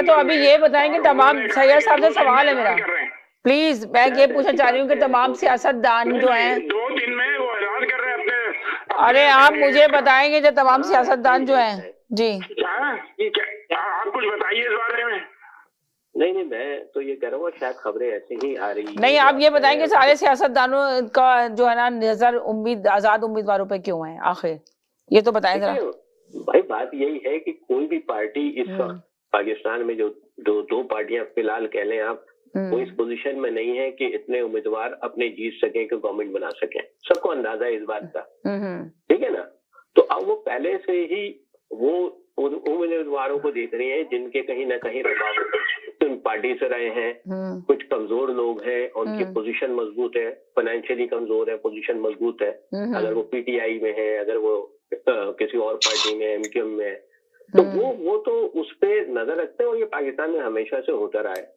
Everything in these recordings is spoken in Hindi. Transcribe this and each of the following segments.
तो अभी ये बताएं कि तमाम सैयद साहब से सवाल है मेरा, कर रहे हैं। प्लीज मैं ये पूछना चाह रही हूँ कि तमाम सियासतदान जो हैं, 2 दिन में वो ऐलान कर रहे हैं अपने अरे आप मुझे बताएंगे जो तमाम सियासतदान जो हैं जी। आप कुछ बताइए इस बारे में। नहीं, मैं तो ये कह रहा हूँ शायद खबरें ऐसे ही आ रही नहीं, आप ये बताएंगे सारे सियासतदानों का जो है ना नजर आजाद उम्मीदवारों पे क्यों है आखिर, ये तो बताएं जरा। भाई बात यही है कि कोई भी पार्टी इस वक्त पाकिस्तान में जो दो पार्टियां फिलहाल कह लें आप, वो इस पोजीशन में नहीं है कि इतने उम्मीदवार अपने जीत सके कि गवर्नमेंट बना सके। सबको अंदाजा है इस बात का, ठीक है ना। तो अब वो पहले से ही वो उम्मीदवारों को देख रही है जिनके कहीं ना कहीं उन पार्टी से रहे हैं, कुछ कमजोर लोग हैं, उनकी पोजीशन मजबूत है, फाइनेंशियली कमजोर है, पोजीशन मजबूत है। अगर वो पीटीआई में है, अगर वो किसी और पार्टी में, एमक्यूएम में है, तो वो तो उस पे नजर रखते हैं। और ये पाकिस्तान में हमेशा से होता रहा है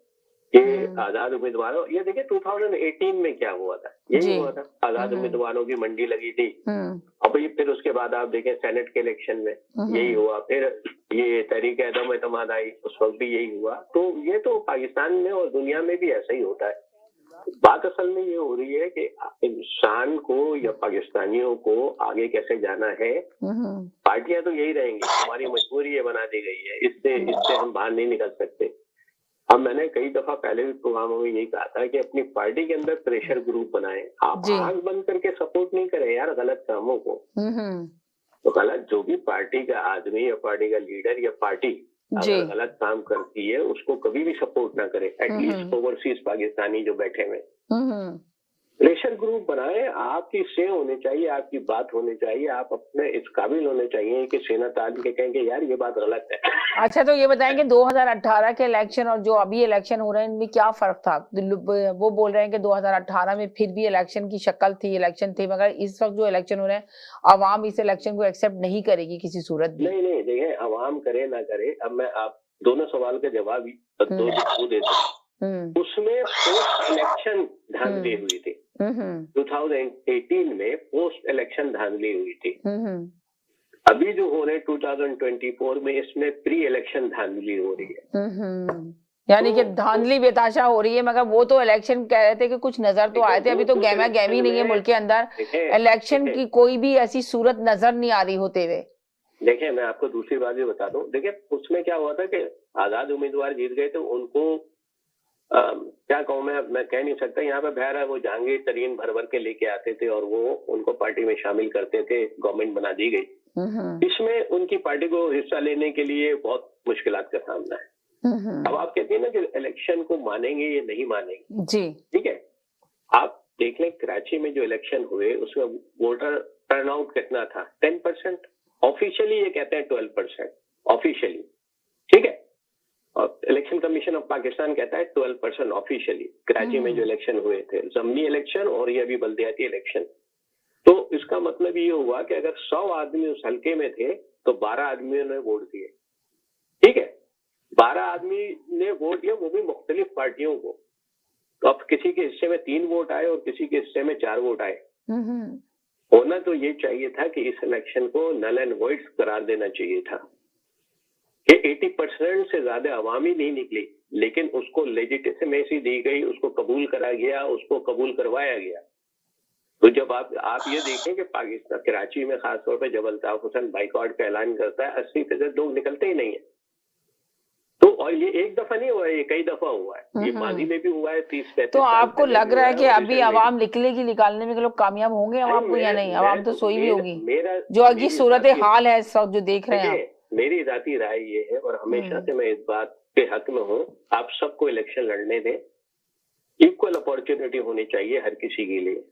कि आजाद उम्मीदवारों, ये देखिए 2018 में क्या हुआ था, यही हुआ था, आजाद उम्मीदवारों की मंडी लगी थी। अब फिर उसके बाद आप देखें सेनेट के इलेक्शन में यही हुआ, फिर ये तहरीक अदम एतमाद आई, उस वक्त भी यही हुआ। तो ये तो पाकिस्तान में और दुनिया में भी ऐसा ही होता है। बात असल में ये हो रही है कि इंसान को या पाकिस्तानियों को आगे कैसे जाना है। पार्टियां तो यही रहेंगी, हमारी मजबूरी ये बना दी गई है, इससे हम बाहर नहीं निकल सकते। अब मैंने कई दफा पहले भी प्रोग्रामों में यही कहा था कि अपनी पार्टी के अंदर प्रेशर ग्रुप बनाएं। आप आंख बंद करके सपोर्ट नहीं करें यार गलत कामों को। तो गलत जो भी पार्टी का आदमी या पार्टी का लीडर या पार्टी अगर गलत काम करती है उसको कभी भी सपोर्ट ना करे। एटलीस्ट ओवरसीज पाकिस्तानी जो बैठे हुए, प्रेशर ग्रुप बनाए। आपकी से होनी चाहिए, आपकी बात होनी चाहिए, आप अपने इस काबिल होने चाहिए कि सेना ताल के कहेंगे यार ये बात गलत है। अच्छा, तो ये बताएंगे 2018 के इलेक्शन और जो अभी इलेक्शन हो रहे हैं इनमें क्या फर्क था। वो बोल रहे हैं कि 2018 में फिर भी इलेक्शन की शक्ल थी, इलेक्शन थी, मगर इस वक्त जो इलेक्शन हो रहे हैं अवाम इस इलेक्शन को एक्सेप्ट नहीं करेगी किसी सूरत भी। नहीं देखिए, अवाम करे ना करे, अब मैं आप दोनों सवाल का जवाब दो देता हूँ। उसमें पोस्ट इलेक्शन धांधली हुई थी, 2018 में पोस्ट इलेक्शन धांधली हुई थी। अभी जो हो रहे 2024 में इसमें प्री इलेक्शन धांधली हो रही है। यानी कि धांधली बेताशा हो रही है, मगर वो तो इलेक्शन कह रहे थे कि कुछ नजर तो आए थे, अभी तो गहमा गहमी नहीं है मुल्क के अंदर, इलेक्शन की कोई भी ऐसी सूरत नजर नहीं आ रही होते हुए। देखिए मैं आपको दूसरी बात भी बता दूं, देखिए उसमें क्या हुआ था कि आजाद उम्मीदवार जीत गए तो उनको क्या कहूँ मैं कह नहीं सकता। यहाँ पे बहर है वो जहांगीर तरीन भर के लेके आते थे और वो उनको पार्टी में शामिल करते थे, गवर्नमेंट बना दी गई। इसमें उनकी पार्टी को हिस्सा लेने के लिए बहुत मुश्किलात का सामना है। अब आप कहते हैं ना कि इलेक्शन को मानेंगे या नहीं मानेंगे जी, ठीक है। आप देख लें कराची में जो इलेक्शन हुए उसमें वोटर टर्नआउट कितना था, 10%। ऑफिशियली ये कहते हैं 12% ऑफिशियली, ठीक है। और इलेक्शन कमीशन ऑफ पाकिस्तान कहता है 12% ऑफिशियली। कराची में जो इलेक्शन हुए थे, ज़मीनी इलेक्शन और ये अभी बल्दियाती इलेक्शन, तो इसका मतलब ये हुआ कि अगर 100 आदमी उस हल्के में थे तो 12 आदमियों ने वोट दिए, ठीक है। 12 आदमी ने वोट दिया, वो भी मुख्तलिफ पार्टियों को। तो अब किसी के हिस्से में 3 वोट आए और किसी के हिस्से में 4 वोट आए। होना तो ये चाहिए था कि इस इलेक्शन को नल एंड वॉइड करार देना चाहिए था कि 80% से ज्यादा अवामी नहीं निकली, लेकिन उसको लेजिटिमेसी दी गई, उसको कबूल करा गया, उसको कबूल करवाया गया। तो जब आप ये देखें कि पाकिस्तान कराची में खासतौर पर जब अल्ताफ हुसैन बाइकआउट का ऐलान करता है, 80% लोग निकलते ही नहीं है। तो और ये एक दफा नहीं हुआ है, ये कई दफा हुआ है, ये माजी में भी हुआ है 30-35। तो आपको लग रहा है कि अभी आवाम निकलेगी, निकालने में लोग कामयाब होंगे आवाम को या नहीं? आवाम तो सोई भी होगी, जो अभी सूरत हाल है इस वक्त जो देख रहे हैं। मेरी जाती राय ये है और हमेशा से मैं इस बात के हक में हूँ, आप सबको इलेक्शन लड़ने दें, इक्वल अपॉर्चुनिटी होनी चाहिए हर किसी के लिए।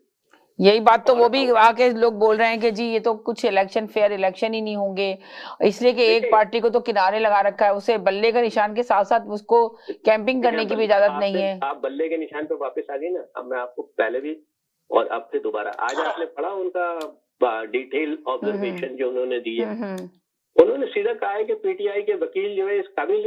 यही बात तो वो भी आके लोग बोल रहे हैं कि जी ये तो कुछ इलेक्शन फेयर इलेक्शन ही नहीं होंगे, इसलिए कि एक पार्टी को तो किनारे लगा रखा है, उसे बल्ले के निशान के साथ साथ उसको कैंपिंग करने की भी इजाजत नहीं है। आप बल्ले के निशान पे वापस आ गए ना। अब मैं आपको पहले भी और अब से दोबारा, आज आपने पढ़ा उनका डिटेल ऑब्जर्वेशन जो उन्होंने दी है। उन्होंने सीधा कहा है कि पीटीआई के वकील जो है इस काबिल